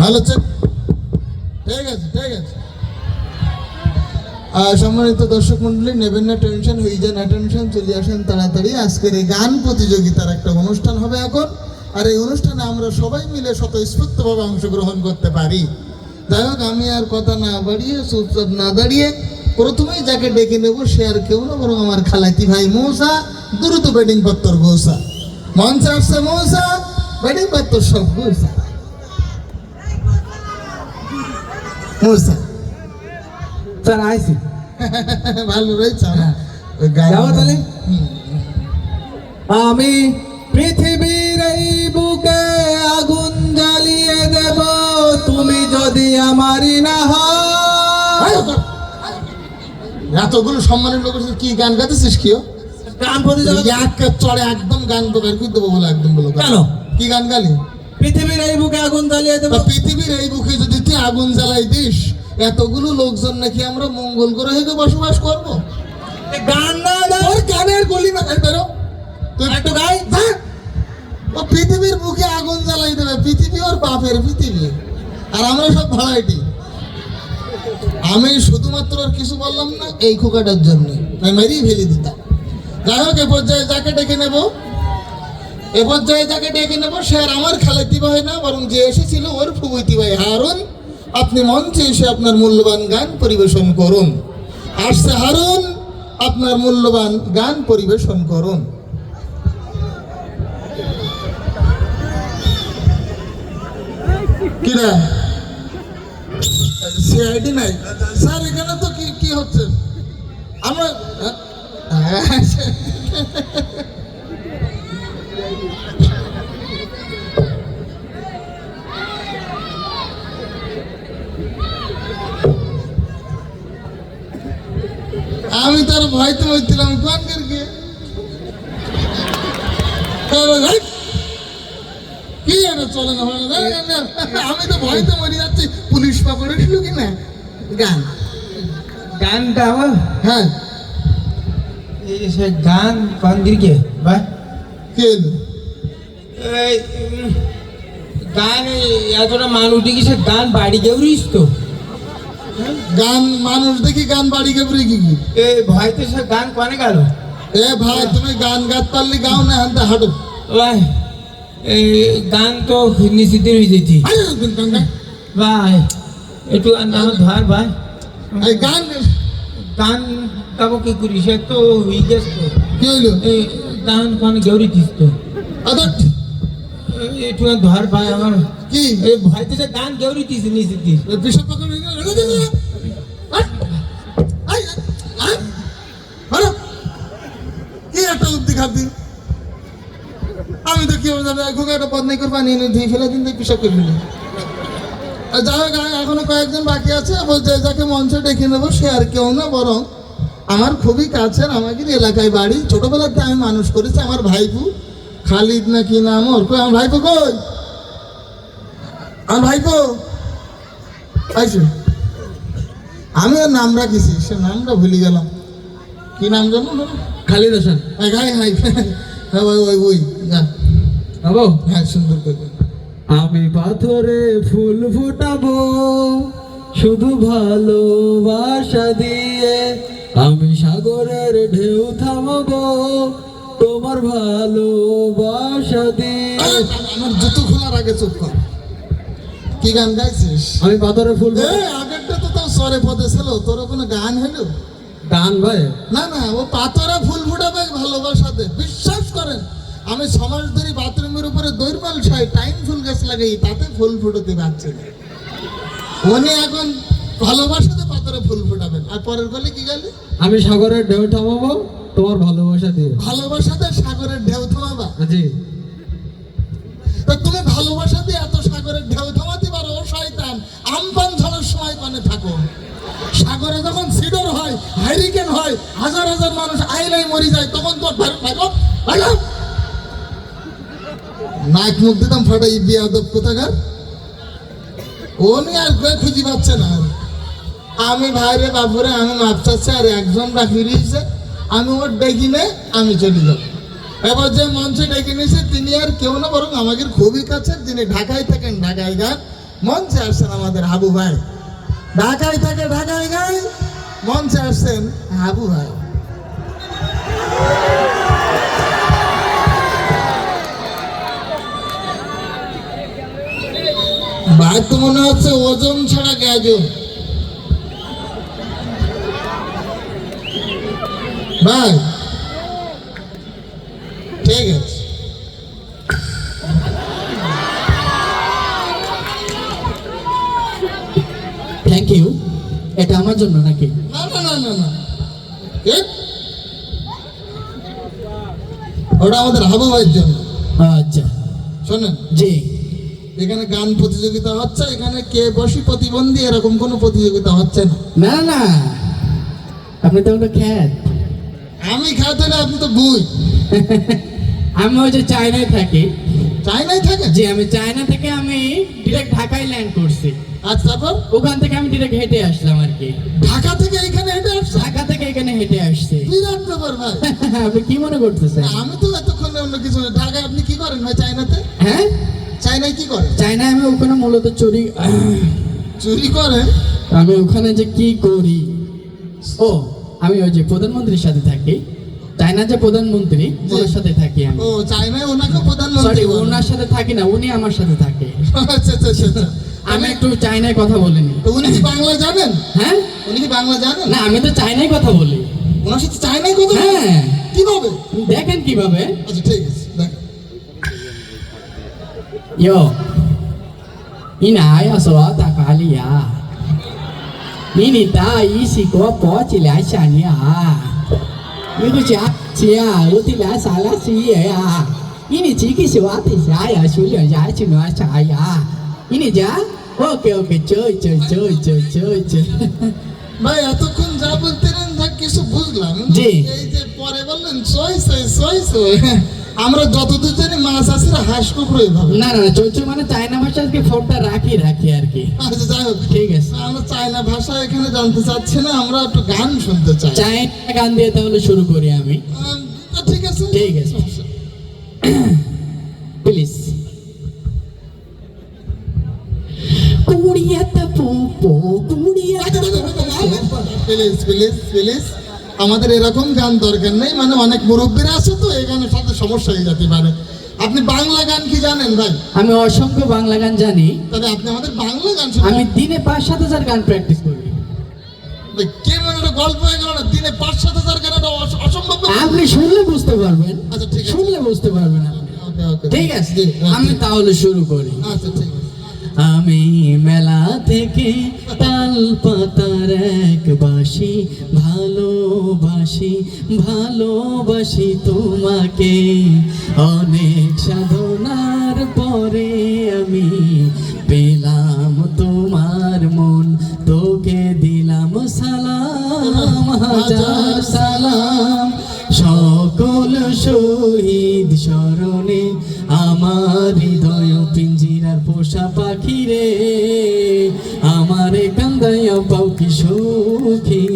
ভালো আছে, ঠিক আছে ঠিক আছে। সম্মানিত দর্শক মন্ডলী, নেবেন না টেনশন, হয়ে যান অ্যাটেনশন, চলে আসেন তাড়াতাড়ি। আজকের এই গান প্রতিযোগিতার একটা অনুষ্ঠান হবে এখন, আর এই অনুষ্ঠানে আমরা সবাই মিলে স্বতঃস্ফূর্তভাবে অংশগ্রহণ করতে পারি। যাই হোক, আমি আর কথা না বাড়িয়ে, চুপচাপ না দাঁড়িয়ে, প্রথমেই যাকে ডেকে নেবো সে আর কেউ না, বরং আমার খালাতি ভাই মৌসা। দ্রুত ব্যাটিং পত্তর গৌসা, মঞ্চে আসছে মৌসা, ব্যাটিং পত্তর সব গৌসা। মৌসা স্যার আইসি ভালো রয়েছে। যাও তাহলে। আমি পৃথিবীর এই বুকে আগুন জ্বালিয়ে দেব, তুমি যদি আমারই না হও। এতগুলো সম্মানের লোকের সাথে কি গান গাইতেছিস? কি গান প্রতিযোগিতা চড়ে একদম গান তো বের করে দেবো বলে একদম বলো। কেন? কি গান গালি? পৃথিবীর এই বুকে আগুন জ্বালিয়ে দেব। পৃথিবীর এই বুকে যদি তুই আগুন জ্বালাই দিস, এতগুলো লোকজন নাকি আমরা মঙ্গল গ্রহে বসবাস করবো? গান না তোর গানের গলি না বেরো, তুই একটু গাই। ও পৃথিবীর বুকে আগুন জ্বালাই দেবে, পৃথিবী ওর বাপের পৃথিবী, আর আমরা সব ভাড়াইটি। আমি শুধুমাত্র আর কিছু বললাম না এই খোকাটার জন্য, আমি মেরেই ফেলে দিতাম। যাই হোক, এ পর্যায়ে যাকে ডেকে নেব সে আর আমার খালাতি ভাই না, বরং যে এসেছিল ওর ফুবুইতি ভাই হারুন। আপনি মঞ্চে এসে আপনার মূল্যবান গান পরিবেশন করুন। আসছে হারুন, আপনার মূল্যবান গান পরিবেশন করুন। কিরা সিআইডি নাই স্যার, এখানে তো কি হচ্ছে? আমরা আমি তার ভয়তে বলছিলাম কোন করকে কি এটা চলে না, আমি তো ভয়তে মরে যাচ্ছি। পুলিশ পাকড়েছিল কি না? গানটা হ্যাঁ, সে গান কোন দিকে ভাই? কে এলো? এই গান এতটা মানুষ দেখি, সে গান বাড়ি গেউরিস তো। গান মানুষ দেখি গান বাড়ি গেবরি কি? এই ভয়তে সে গান কোনে গেল? এ ভাই, তুমি গান গাত পারলি গাও না, হাতে হাঁটো। ভাই এই গান তো নিষিদ্ধ হয়ে যেতি ভাই, একটু আমার ধর ভাই। এই গান গান গাবো কি করি? সে তো হয়ে গেছে তো। কি হইলো? এই গান কোনে গেউরি দিস তো। একটু ধর ভাই আমার। কি এই ভয়তে সে গান গেউরি দিস নিষিদ্ধ। বিশপ পাকড় হয়ে গেল? কি একটা উদ্দি খাবি? আমি তো কি একটা বদনাই করে বানিয়ে ধুয়ে ফেলে দিন, পিসাব করে ফেলি। যাই হোক, এখনো কয়েকজন বাকি আছে। বলছে যাকে মঞ্চে ডেকে নেবো সে আর কেউ না, বরং আমার খুবই কাছের, আমাদের এলাকায় বাড়ি, ছোটবেলাতে আমি মানুষ করেছি, আমার ভাইপু খালিদ না কি নাম ওর। কই আমার ভাইপো? কই আমার ভাইপো? আইসো, আমি ওর নাম রাখিছি, সে নামটা ভুলে গেলাম। কি নাম জানো? খালিদ হোসেন। হাই হাই, হ্যাঁ ওই যা বাবু। হ্যাঁ, সুন্দর করে। আমি পাথরে ফুল ফুটাবো শুধু ভালোবাসা দিয়ে, আমি সাগরের ঢেউ থামাবো তোমার ভালোবাসা দিয়ে। আমার জুতো খোলার আগে চুপ কর। কি গান গাইছিস? আমি পাথরে ফুল। আগেরটা তো তাও সরে পদে ছিল, তোর কোনো গান হলো? গান ভাই না, ও পাথরে ফুল ফুটাবে ভালোবাসাতে। বিশ্বাস করেন, আমি 6 মাস ধরে বাথরুমের উপরে দৈরমাল ছাই টাইম ফুল গাছ লাগাই, তাতে ফুল ফুটাতে পারছে না। উনি এখন ভালোবাসাতে পাথরে ফুল ফুটাবেন। আর পরের গলে কি গালি? আমি সাগরের ঢেউ থামাবো তোমার ভালোবাসা দিয়ে। ভালোবাসাতে সাগরের ঢেউ থামাবা? জি। তা তুমি ভালোবাসা দিয়ে এত সাগরের ঢেউ থামাতে পারো? ও শয়তান, আমপান ঝড়ের সময় কানে থাকো। সাগরে যখন সিডর হয়, হাইরিকেন হয়, হাজার হাজার মানুষ আইলাই মরি যায়, তখন তো নাক মুখ দিতাম ফাটাই বিয়াদব কোথাকার। ও নিয়ে আর খুঁজি পাচ্ছে না। আমি ভাইরে বাবুরে আমি মাপ চাচ্ছি, আর একজন রাখি দিয়েছে, আমি ওর ডেকে নে আমি চলে যাব। এবার যে মঞ্চে ডেকে নিয়েছে তিনি আর কেউ না, বরং আমাদের খুবই কাছের, যিনি ঢাকায় থাকেন, ঢাকায় গান মঞ্চে আসছেন আমাদের হাবু ভাই। ঢাকায় থাকে ঢাকায় গায়, মঞ্চে আসছেন হাবু ভাই। ভাই তো মনে হচ্ছে ওজন ছাড়া গাজন। ভাই ঠিক আছে, থ্যাংক ইউ। এটা আমার জন্য নাকি? না না না না না, এ? ওটা আমাদের হাবু ভাইয়ের জন্য। আচ্ছা, শোনেন, জি। এখানে গান প্রতিযোগিতা হচ্ছে, এখানে কে বসি প্রতিবন্ধী এরকম কোনো প্রতিযোগিতা হচ্ছে না। না না, আপনি তো ওটা খ্যাত। আমি খাতে না, আপনি তো বুই। আমি ওই যে চায়নায় থাকি। চাইনাই থাকে? জি, আমি চায়না থেকে আমি ডিরেক্ট ঢাকায় ল্যান্ড করছি। আচ্ছা, তারপর ওখান থেকে আমি ডিরেক্ট হেঁটে আসলাম আর কি। ঢাকা থেকে এখানে হেঁটে আসছে? ঢাকা থেকে এখানে হেঁটে আসছে। বিরাট ব্যাপার ভাই। আপনি কি মনে করতেছেন? আমি তো এতক্ষণে অন্য কিছু। ঢাকায় আপনি কি করেন ভাই চাইনাতে? হ্যাঁ, চাইনায় কি করেন? চায়নায় আমি ওখানে মূলত চুরি চুরি করেন? আমি ওখানে যে কি করি, ও আমি ওই যে প্রধানমন্ত্রীর সাথে থাকি। চায়না যে প্রধানমন্ত্রী, ওনার সাথে থাকি আমি। ও চাইনায় ওনাকে সরি, প্রধানমন্ত্রী বলে? ওনার সাথে থাকি না, উনি আমার সাথে থাকে। আচ্ছা আচ্ছা আচ্ছা আচ্ছা। আমি একটু চায়নায় কথা বলিনি। তো উনি কি বাংলা জানেন? হ্যাঁ, উনি কি বাংলা জানেন? না আমি তো চায়নায় কথা বলি। ওনার সাথে চাইনায় কথা বলেন? হ্যাঁ, কিভাবে? দেখেন কিভাবে। আচ্ছা ঠিক আছে, দেখ। ইয়ো, ইনা আয়া সোয়া তা কালিয়া, ইনি তা ইসি কো পচি লাই শানিয়া, ইগু চা চিয়া উতি লা সালা সিয়া, ইনি চিকি সোয়া তি সায়া সুলিয়া যা চিনো চায়া, ইনি যা ওকে ওকে চই চই চই চই চই চই। ভাই এতক্ষণ যা বলতেন তা কিছু বুঝলাম। জি। এই যে পরে বললেন সই সই সই সই, আমরা যতদূর জানি মাছ আছে হাঁস কুকুরই ভাবে। না না, চই চই মানে চায়না ভাষার কি ফোনটা রাখি আর কি। আচ্ছা যাই হোক, ঠিক আছে, আমরা চাইনা ভাষা এখানে জানতে চাচ্ছি না, আমরা একটু গান শুনতে চাই। চায়না গান দিয়ে তাহলে শুরু করি আমি। তো ঠিক আছে ঠিক আছে। প্লিজ। কুড়িয়াটা পোপো কুড়িয়াটা প্লিজ প্লিজ প্লিজ, আমাদের এরকম গান দরকার নেই। মানে অনেক মুরব্বীরা আছে তো, এই গানের সাথে সমস্যা হয়ে যেতে পারে। আপনি বাংলা গান কি জানেন ভাই? আমি অসংখ্য বাংলা গান জানি। তাহলে আপনি আমাদের বাংলা গান আমি শুনুন। দিনে 5-7 হাজার গান প্র্যাকটিস করি। কেমন একটা গল্প হয়ে গেল না, দিনে 5-7 হাজার গান, এটা অসম্ভব ব্যাপার। আপনি শুনলে বুঝতে পারবেন। আচ্ছা ঠিক আছে, শুনলে বুঝতে পারবেন আপনি। ওকে ওকে ঠিক আছে, জি, আমি তাহলে শুরু করি। আচ্ছা ঠিক আছে। আমি মেলা থেকে তাল পাতার এক বাঁশি ভালোবাসি ভালোবাসি তোমাকে, অনেক সাধনার পরে আমি পেলাম তোমার মন, তোকে দিলাম সালাম হাজার সালাম, সকল শহীদ স্মরণে আমার হৃদয় পিঞ্জিরার পোষা পাখি রে, আমারে কান্দাইয়া পাও কি সুখী,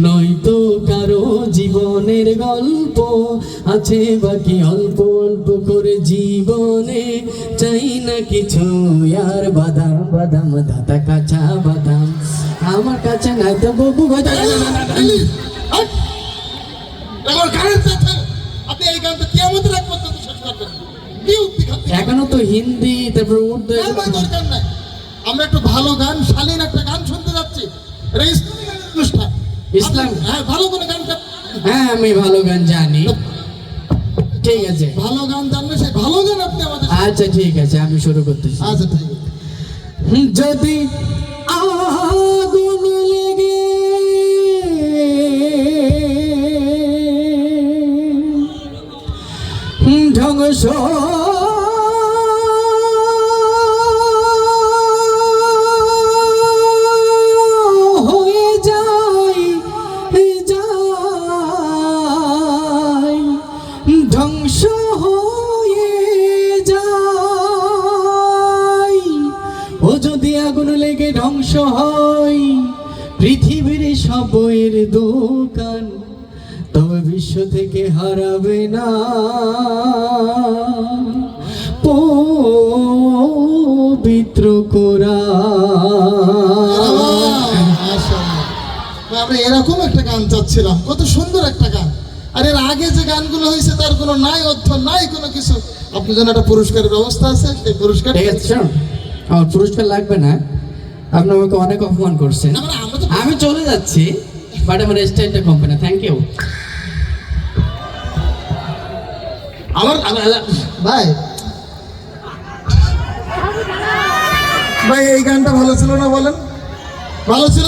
নয়তো কারো জীবনের গল্প আছে বাকি অল্প অল্প করে জীবনে, চাই না কিছু আর বাদাম বাদাম দাদা কাঁচা বাদাম, আমার কাছে নাই তো ববু ভাই। আমার গানের সাথে আপনি এই গানটা কিয়ামতের আগ পর্যন্ত শেষ করবেন। কি উক্তি খাচ্ছেন? এখনো তো হিন্দি, তারপর উর্দু। না, ভাই, দরকার নাই। আমরা একটু ভালো গান, শালীন একটা গান শুনতে যাচ্ছি। এটা ইসলামী গানের অনুষ্ঠান। ইসলাম? হ্যাঁ, ভালো করে গান হ্যাঁ, আমি ভালো গান জানি। ঠিক আছে, ভালো গান জানলে সেই ভালো গান আপনি আমাদের। আচ্ছা ঠিক আছে, আমি শুরু করতেছি। আচ্ছা ঠিক আছে। যদি আগুন লেগে ধ্বংস হয়ে যায় ধ্বংস হয়ে যায়, ও যদি আগুন লেগে ধ্বংস হয় পৃথিবীর সব বইয়ের দোকান, তবে বিশ্ব থেকে হারাবে না পবিত্র কোরআন। মাশাআল্লাহ। আমরা এরকম একটা গান চাচ্ছিলাম, কত সুন্দর একটা গান। আর এর আগে যে গানগুলো হয়েছে তার কোনো নাই অর্থ নাই কোনো কিছু। আপনার জন্য একটা পুরস্কারের ব্যবস্থা আছে, সেই পুরস্কার ঠিক আছে, শোন, আমার পুরস্কার লাগবে না, আপনি আমাকে অনেক অপমান করছেন, না, মানে আমরা তো আমি চলে যাচ্ছি, বাট আমার স্টাইলটা কমবে না। Thank you. ভাই ভাই এই গানটা ভালো ছিল না বলেন? ভালো ছিল।